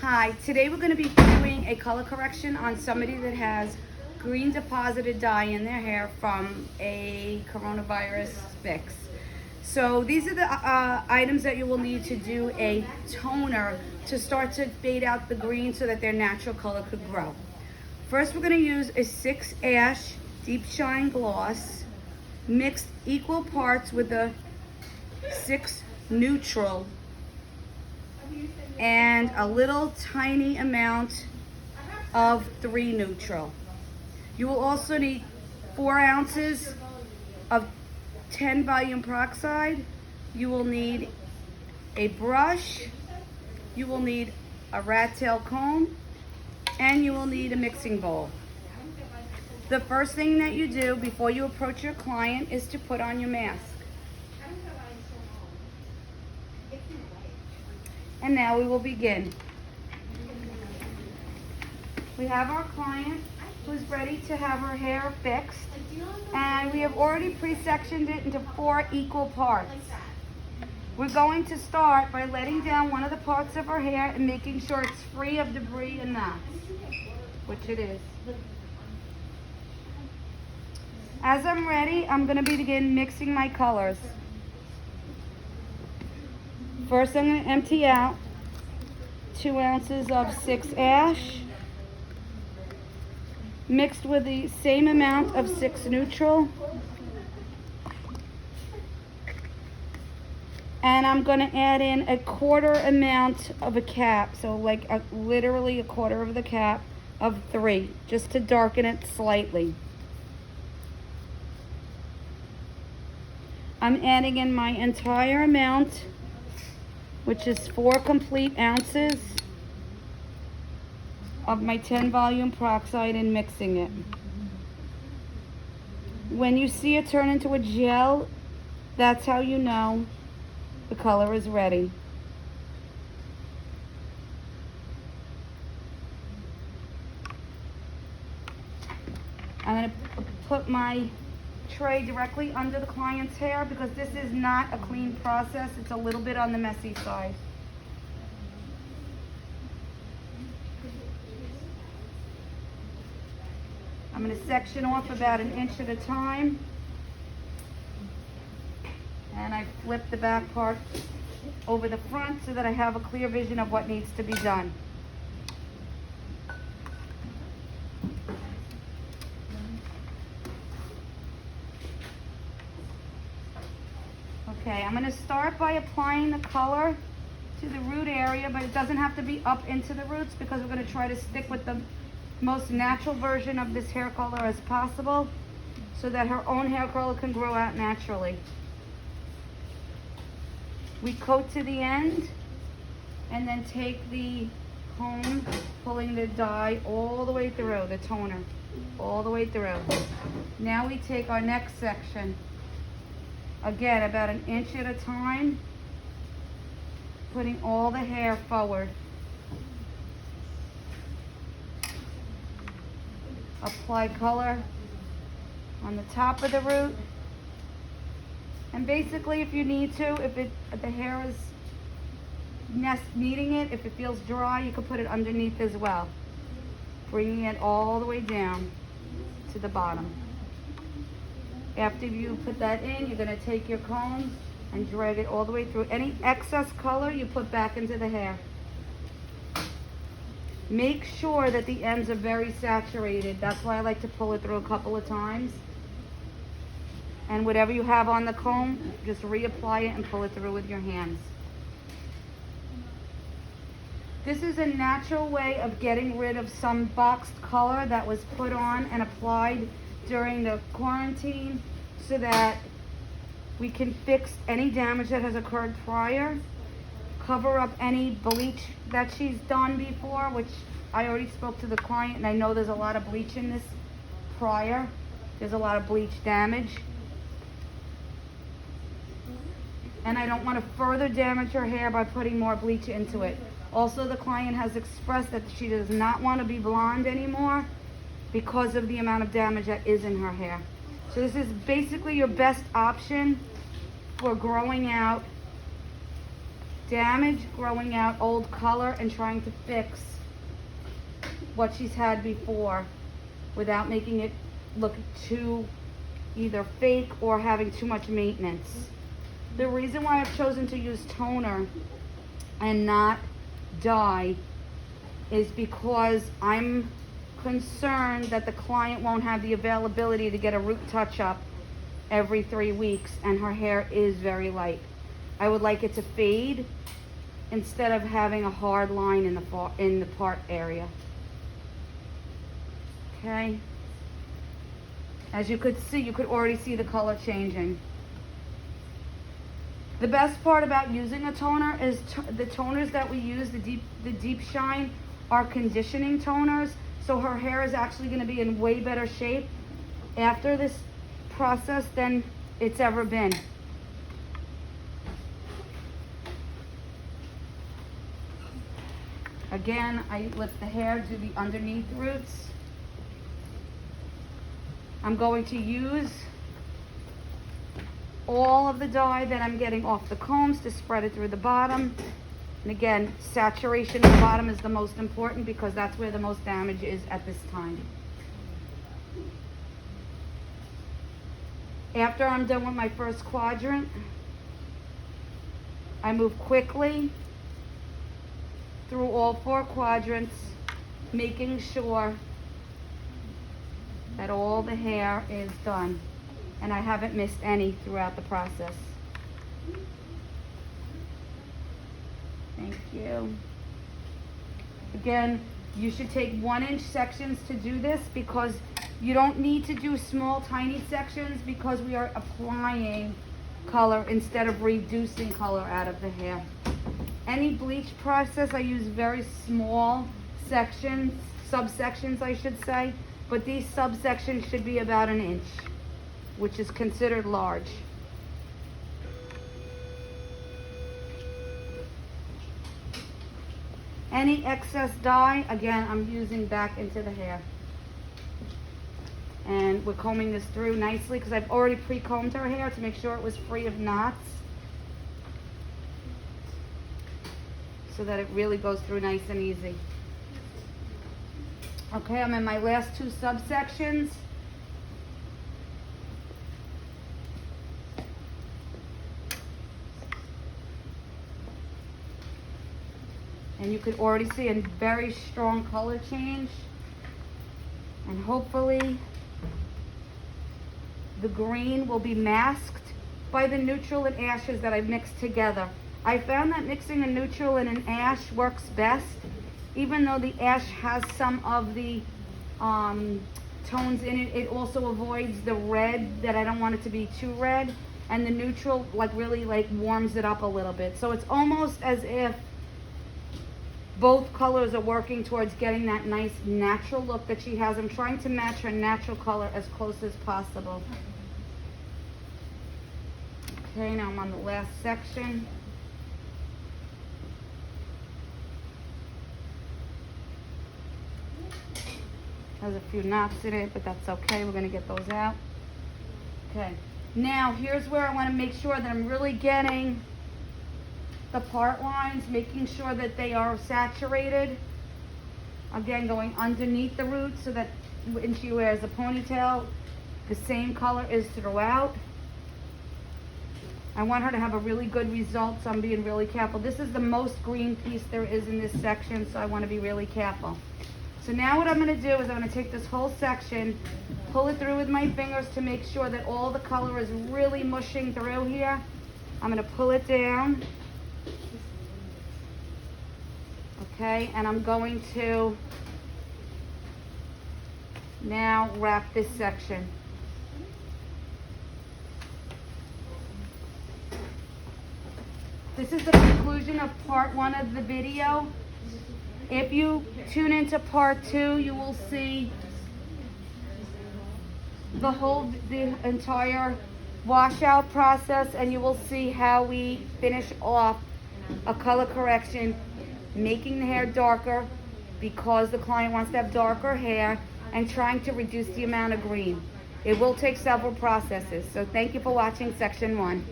Hi, today we're going to be doing a color correction on somebody that has green deposited dye in their hair from a coronavirus fix. So these are the items that you will need to do a toner to start to fade out the green so that their natural color could grow. First, we're going to use a 6 Ash Deep Shine Gloss mixed equal parts with the 6 Neutral and a little tiny amount of 3 Neutral. You will also need 4 ounces of 10 volume peroxide. You will need a brush. You will need a rat tail comb, and you will need a mixing bowl. The first thing that you do before you approach your client is to put on your mask. And now we will begin. We have our client who's ready to have her hair fixed, and we have already pre-sectioned it into 4 equal parts. We're going to start by letting down one of the parts of her hair and making sure it's free of debris and knots, which it is. As I'm ready, I'm going to begin mixing my colors. First, I'm going to empty out 2 ounces of 6 Ash, mixed with the same amount of 6 Neutral. And I'm going to add in a 1/4 amount of a cap, so like literally a 1/4 of the cap of 3, just to darken it slightly. I'm adding in my entire amount, which is 4 complete ounces of my 10 volume peroxide, and mixing it. When you see it turn into a gel, that's how you know the color is ready. I'm going to put my tray directly under the client's hair because this is not a clean process. It's a little bit on the messy side. I'm going to section off about 1 inch at a time, and I flip the back part over the front so that I have a clear vision of what needs to be done. Okay, I'm going to start by applying the color to the root area, but it doesn't have to be up into the roots because we're going to try to stick with the most natural version of this hair color as possible so that her own hair color can grow out naturally. We coat to the end and then take the comb, pulling the dye all the way through, the toner, all the way through. Now we take our next section. Again, about 1 inch at a time, putting all the hair forward. Apply color on the top of the root. And basically, if you need to, if the hair is needing it, if it feels dry, you can put it underneath as well. Bringing it all the way down to the bottom. After you put that in, you're going to take your comb and drag it all the way through. Any excess color you put back into the hair. Make sure that the ends are very saturated. That's why I like to pull it through a couple of times. And whatever you have on the comb, just reapply it and pull it through with your hands. This is a natural way of getting rid of some boxed color that was put on and applied during the quarantine so that we can fix any damage that has occurred prior, cover up any bleach that she's done before, which I already spoke to the client and I know there's a lot of bleach in this prior. There's a lot of bleach damage. And I don't want to further damage her hair by putting more bleach into it. Also, the client has expressed that she does not want to be blonde anymore because of the amount of damage that is in her hair. So this is basically your best option for growing out damage, growing out old color, and trying to fix what she's had before without making it look too either fake or having too much maintenance. The reason why I've chosen to use toner and not dye is because I'm concerned that the client won't have the availability to get a root touch-up every 3 weeks, and her hair is very light. I would like it to fade instead of having a hard line in the part area. Okay. As you could see, you could already see the color changing. The best part about using a toner is the toners that we use, the deep shine, are conditioning toners. So her hair is actually going to be in way better shape after this process than it's ever been. Again, I lift the hair, do the underneath roots. I'm going to use all of the dye that I'm getting off the combs to spread it through the bottom. And again, saturation at the bottom is the most important because that's where the most damage is at this time. After I'm done with my first quadrant, I move quickly through all 4 quadrants, making sure that all the hair is done and I haven't missed any throughout the process. Thank you. Again, you should take 1-inch sections to do this because you don't need to do small, tiny sections because we are applying color instead of reducing color out of the hair. Any bleach process, I use very small sections, subsections I should say, but these subsections should be about 1 inch, which is considered large. Any excess dye, again, I'm using back into the hair. And we're combing this through nicely because I've already pre-combed her hair to make sure it was free of knots, so that it really goes through nice and easy. Okay, I'm in my last 2 subsections. And you could already see a very strong color change. And hopefully the green will be masked by the neutral and ashes that I've mixed together. I found that mixing a neutral and an ash works best, even though the ash has some of the tones in it. It also avoids the red that I don't want it to be too red, and the neutral really warms it up a little bit. So it's almost as if both colors are working towards getting that nice natural look that she has. I'm trying to match her natural color as close as possible. Okay, now I'm on the last section. Has a few knots in it, but that's okay. We're gonna get those out. Okay, now here's where I wanna make sure that I'm really getting the part lines, making sure that they are saturated. Again, going underneath the roots so that when she wears a ponytail, the same color is throughout. I want her to have a really good result, so I'm being really careful. This is the most green piece there is in this section, so I want to be really careful. So now what I'm going to do is I'm going to take this whole section, pull it through with my fingers to make sure that all the color is really mushing through here. I'm going to pull it down. Okay, and I'm going to now wrap this section. This is the conclusion of part 1 of the video. If you tune into part 2, you will see the entire washout process, and you will see how we finish off a color correction, making the hair darker because the client wants to have darker hair and trying to reduce the amount of green. It will take several processes. So thank you for watching section 1.